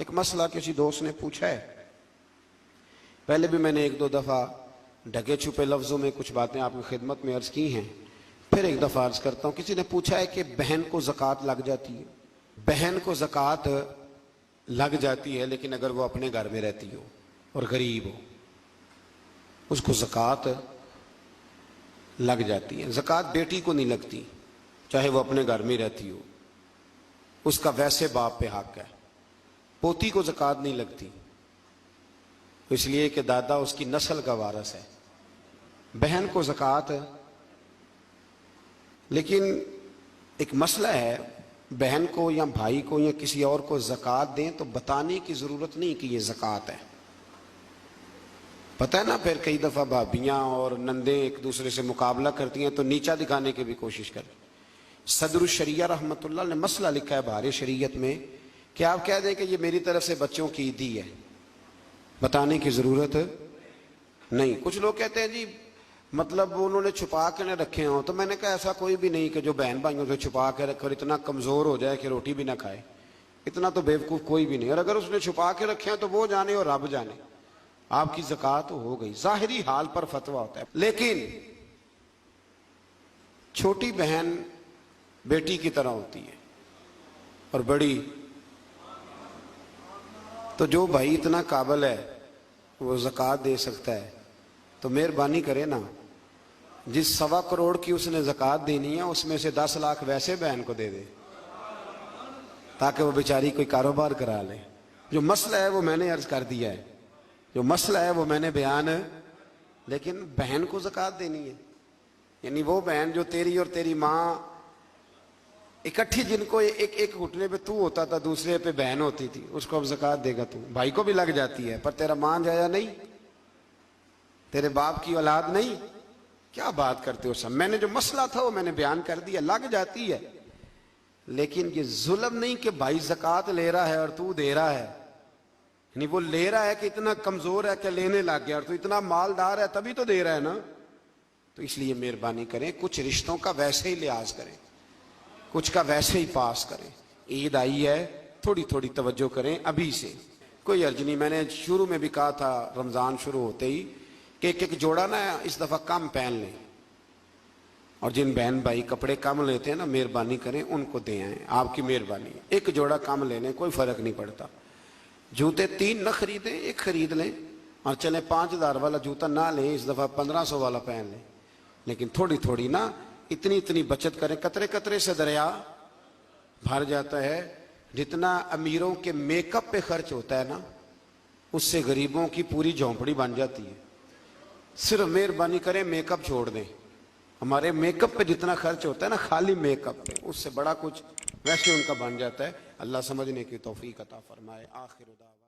ایک مسئلہ کسی دوست نے پوچھا ہے، پہلے بھی میں نے ایک دو دفعہ ڈھکے چھپے لفظوں میں کچھ باتیں آپ کی خدمت میں عرض کی ہیں، پھر ایک دفعہ عرض کرتا ہوں۔ کسی نے پوچھا ہے کہ بہن کو زکوٰۃ لگ جاتی ہے؟ بہن کو زکوٰۃ لگ جاتی ہے، لیکن اگر وہ اپنے گھر میں رہتی ہو اور غریب ہو اس کو زکوٰۃ لگ جاتی ہے۔ زکوٰۃ بیٹی کو نہیں لگتی، چاہے وہ اپنے گھر میں رہتی ہو، اس کا ویسے باپ پہ حق ہے۔ پوتی کو زکوٰۃ نہیں لگتی، اس لیے کہ دادا اس کی نسل کا وارث ہے۔ بہن کو زکوٰۃ، لیکن ایک مسئلہ ہے، بہن کو یا بھائی کو یا کسی اور کو زکوٰۃ دیں تو بتانے کی ضرورت نہیں کہ یہ زکوٰۃ ہے۔ پتہ ہے نا، پھر کئی دفعہ بھابیاں اور نندیں ایک دوسرے سے مقابلہ کرتی ہیں تو نیچا دکھانے کی بھی کوشش کریں۔ صدر الشریعہ رحمۃ اللہ نے مسئلہ لکھا ہے بہار شریعت میں کہ آپ کہہ دیں کہ یہ میری طرف سے بچوں کی عیدی ہے، بتانے کی ضرورت نہیں۔ کچھ لوگ کہتے ہیں جی مطلب انہوں نے چھپا کے نہ رکھے ہوں، تو میں نے کہا ایسا کوئی بھی نہیں کہ جو بہن بھائیوں سے چھپا کے رکھے اور اتنا کمزور ہو جائے کہ روٹی بھی نہ کھائے، اتنا تو بیوقوف کوئی بھی نہیں۔ اور اگر اس نے چھپا کے رکھے ہیں تو وہ جانے اور رب جانے، آپ کی زکوٰۃ ہو گئی۔ ظاہری حال پر فتویٰ ہوتا ہے، لیکن چھوٹی بہن بیٹی کی طرح ہوتی ہے اور بڑی، تو جو بھائی اتنا قابل ہے وہ زکوٰۃ دے سکتا ہے تو مہربانی کرے نا، جس 1.25 کروڑ کی اس نے زکوٰۃ دینی ہے اس میں سے 10 لاکھ ویسے بہن کو دے دے تاکہ وہ بیچاری کوئی کاروبار کرا لے۔ جو مسئلہ ہے وہ میں نے عرض کر دیا ہے، جو مسئلہ ہے وہ میں نے بیان، لیکن بہن کو زکوٰۃ دینی ہے، یعنی وہ بہن جو تیری اور تیری ماں اکٹھی، جن کو ایک گھٹنے پہ تو ہوتا تھا دوسرے پہ بہن ہوتی تھی، اس کو اب زکوٰۃ دے گا تو۔ بھائی کو بھی لگ جاتی ہے پر تیرا ماں جایا نہیں، تیرے باپ کی اولاد نہیں، کیا بات کرتے ہو سب۔ میں نے جو مسئلہ تھا وہ میں نے بیان کر دیا، لگ جاتی ہے، لیکن یہ ظلم نہیں کہ بھائی زکوٰۃ لے رہا ہے اور تو دے رہا ہے، یعنی وہ لے رہا ہے کہ اتنا کمزور ہے کہ لینے لگ گیا، اور تو اتنا مالدار ہے تبھی تو دے رہا ہے نا۔ تو اس لیے مہربانی کریں، کچھ رشتوں کا ویسے ہی لحاظ کریں، کچھ کا ویسے ہی پاس کریں۔ عید آئی ہے، تھوڑی تھوڑی توجہ کریں ابھی سے، کوئی عرض نہیں۔ میں نے شروع میں بھی کہا تھا رمضان شروع ہوتے ہی کہ ایک جوڑا نا اس دفعہ کم پہن لیں، اور جن بہن بھائی کپڑے کم لیتے ہیں نا مہربانی کریں ان کو دے آئیں، آپ کی مہربانی ہے۔ ایک جوڑا کم لے لیں، کوئی فرق نہیں پڑتا۔ جوتے 3 نہ خریدیں، ایک خرید لیں، اور چلیں 5000 والا جوتا نہ لیں، اس دفعہ 1500 والا پہن لیں، لیکن تھوڑی تھوڑی نا اتنی بچت کریں۔ قطرے قطرے سے دریا بھر جاتا ہے۔ جتنا امیروں کے میک اپ پہ خرچ ہوتا ہے نا، اس سے غریبوں کی پوری جھونپڑی بن جاتی ہے۔ صرف مہربانی کریں میک اپ چھوڑ دیں، ہمارے میک اپ پہ جتنا خرچ ہوتا ہے نا، خالی میک اپ پہ، اس سے بڑا کچھ ویسے ان کا بن جاتا ہے۔ اللہ سمجھنے کی توفیق عطا فرمائے۔ آخر دعوانا